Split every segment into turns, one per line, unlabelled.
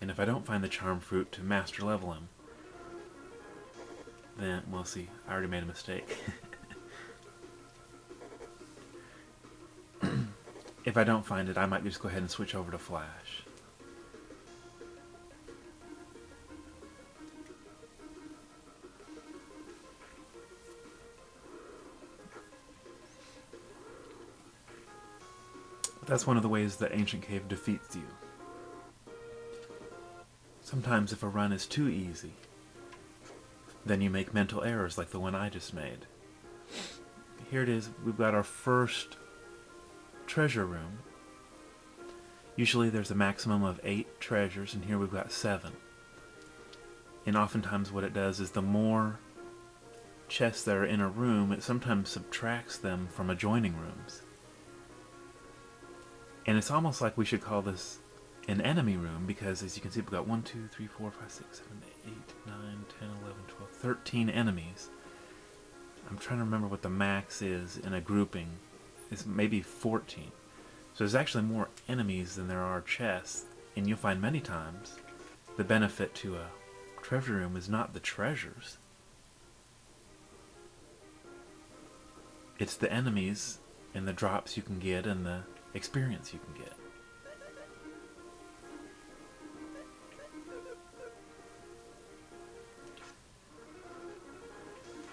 And if I don't find the charm fruit to master level him, then, well, see, I already made a mistake. If I don't find it, I might just go ahead and switch over to Flash. That's one of the ways that Ancient Cave defeats you. Sometimes if a run is too easy, then you make mental errors like the one I just made. Here it is, we've got our first treasure room. Usually there's a maximum of 8 treasures, and here we've got 7. And oftentimes what it does is the more chests that are in a room, it sometimes subtracts them from adjoining rooms. And it's almost like we should call this an enemy room, because as you can see, we've got 1, 2, 3, 4, 5, 6, 7, 8, 9, 10, 11, 12, 13 enemies. I'm trying to remember what the max is in a grouping. It's maybe 14. So there's actually more enemies than there are chests, and you'll find many times the benefit to a treasure room is not the treasures. It's the enemies and the drops you can get and the experience you can get.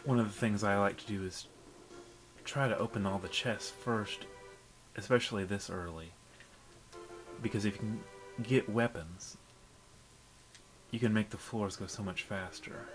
One of the things I like to do is try to open all the chests first, especially this early, because if you can get weapons, you can make the floors go so much faster.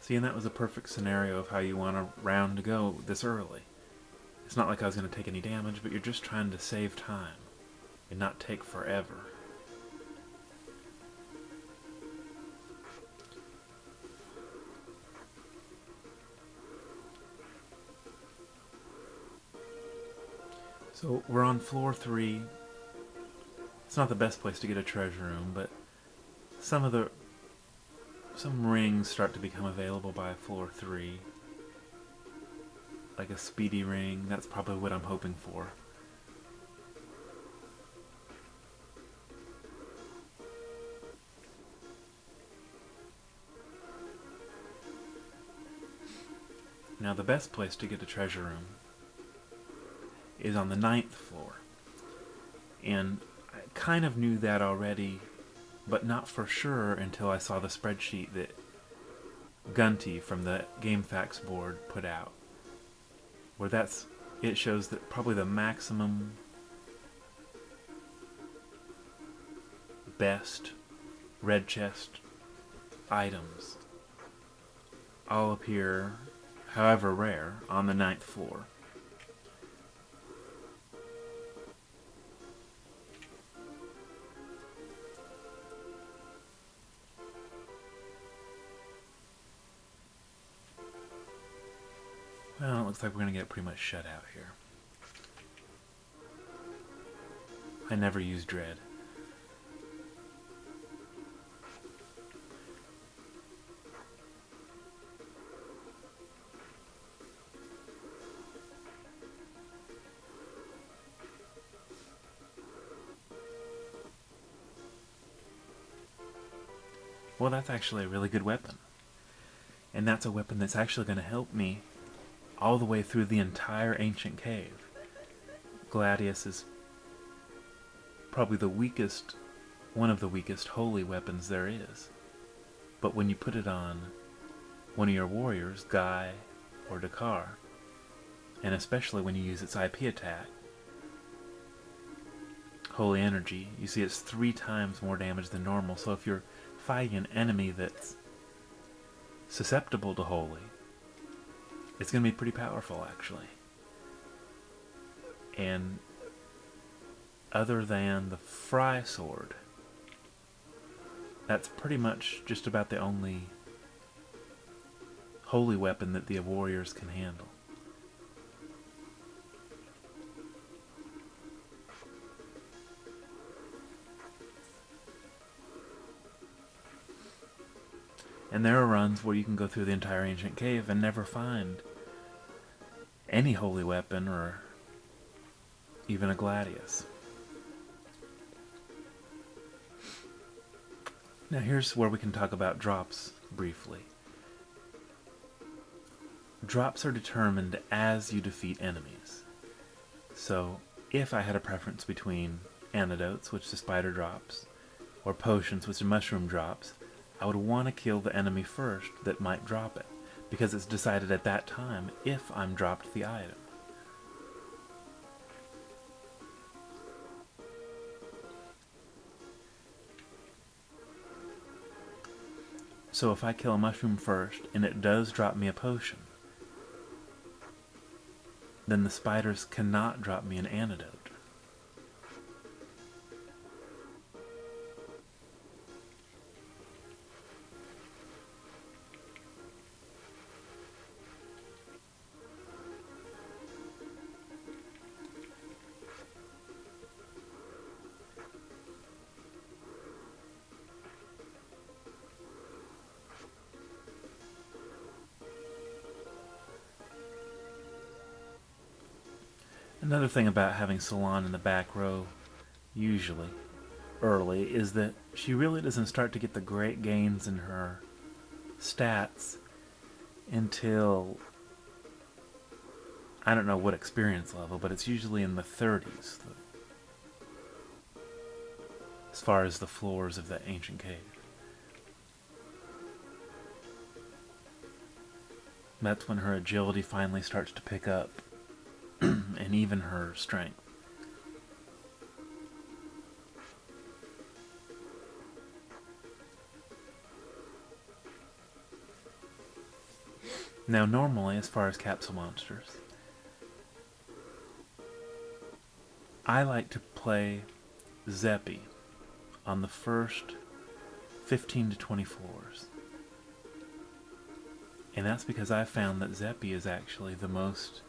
See, and that was a perfect scenario of how you want a round to go this early. It's not like I was going to take any damage, but you're just trying to save time and not take forever. So we're on floor 3. It's not the best place to get a treasure room, but some rings start to become available by floor 3. Like a speedy ring, that's probably what I'm hoping for. Now the best place to get a treasure room is on the 9th floor. And I kind of knew that already, but not for sure until I saw the spreadsheet that Gunty from the GameFAQs board put out, where it shows that probably the maximum best red chest items all appear, however rare, on the 9th floor. Well, it looks like we're going to get pretty much shut out here. I never use dread. Well, that's actually a really good weapon. And that's a weapon that's actually going to help me all the way through the entire Ancient Cave. Gladius is probably one of the weakest holy weapons there is. But when you put it on one of your warriors, Guy or Dakar, and especially when you use its IP attack, Holy Energy, you see it's 3 times more damage than normal. So if you're fighting an enemy that's susceptible to Holy, it's going to be pretty powerful, actually. And other than the Fry Sword, that's pretty much just about the only holy weapon that the warriors can handle. And there are runs where you can go through the entire ancient cave and never find any holy weapon or even a gladius. Now here's where we can talk about drops briefly. Drops are determined as you defeat enemies. So if I had a preference between antidotes, which the spider drops, or potions, which the mushroom drops, I would want to kill the enemy first that might drop it, because it's decided at that time if I'm dropped the item. So if I kill a mushroom first, and it does drop me a potion, then the spiders cannot drop me an antidote. Another thing about having Salon in the back row, usually, early, is that she really doesn't start to get the great gains in her stats until, I don't know what experience level, but it's usually in the 30s, as far as the floors of the ancient cave. That's when her agility finally starts to pick up, and even her strength. Now normally, as far as capsule monsters, I like to play Zeppy on the first 15 to 20 floors. And that's because I found that Zeppy is actually the most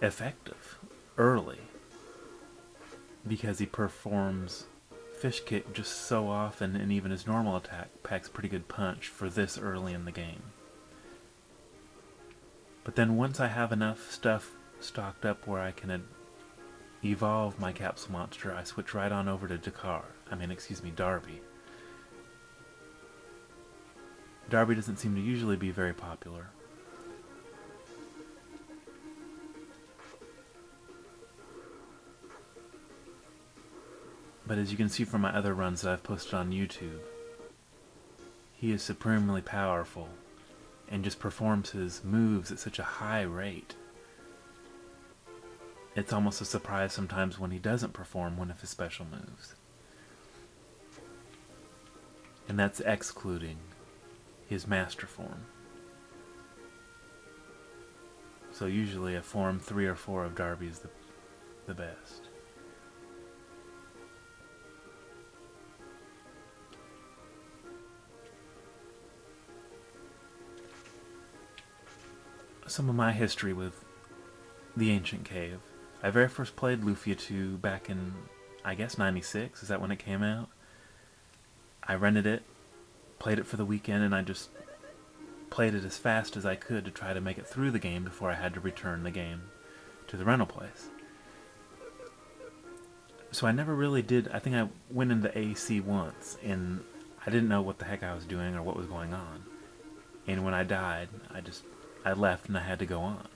effective early, because he performs fish kick just so often, and even his normal attack packs pretty good punch for this early in the game. But then once I have enough stuff stocked up where I can evolve my capsule monster, I switch right on over to Darby. Darby doesn't seem to usually be very popular. But as you can see from my other runs that I've posted on YouTube, he is supremely powerful and just performs his moves at such a high rate. It's almost a surprise sometimes when he doesn't perform one of his special moves. And that's excluding his master form. So usually a form 3 or 4 of Darby is the best. Some of my history with the Ancient Cave. I very first played Lufia 2 back in, I guess, 96. Is that when it came out? I rented it, played it for the weekend, and I just played it as fast as I could to try to make it through the game before I had to return the game to the rental place. So I never really did. I think I went into AC once, and I didn't know what the heck I was doing or what was going on. And when I died, I left and I had to go on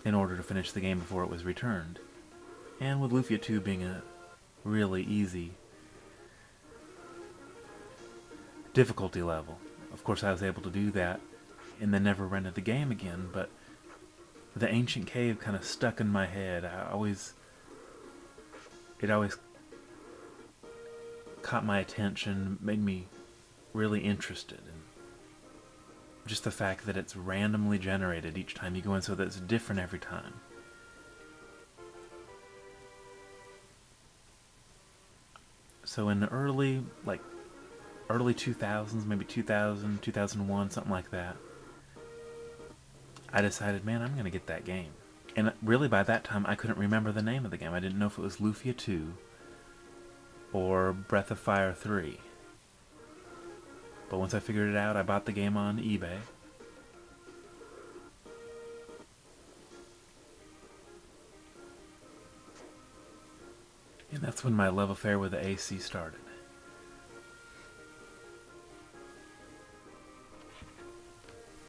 in order to finish the game before it was returned. And with Lufia 2 being a really easy difficulty level, of course I was able to do that and then never rented the game again, but the Ancient Cave kind of stuck in my head. It always caught my attention, made me really interested in just the fact that it's randomly generated each time you go in, so that it's different every time. So in the early 2000s, maybe 2000, 2001, something like that, I decided, man, I'm going to get that game. And really by that time, I couldn't remember the name of the game. I didn't know if it was Lufia 2 or Breath of Fire 3. But once I figured it out, I bought the game on eBay. And that's when my love affair with the AC started.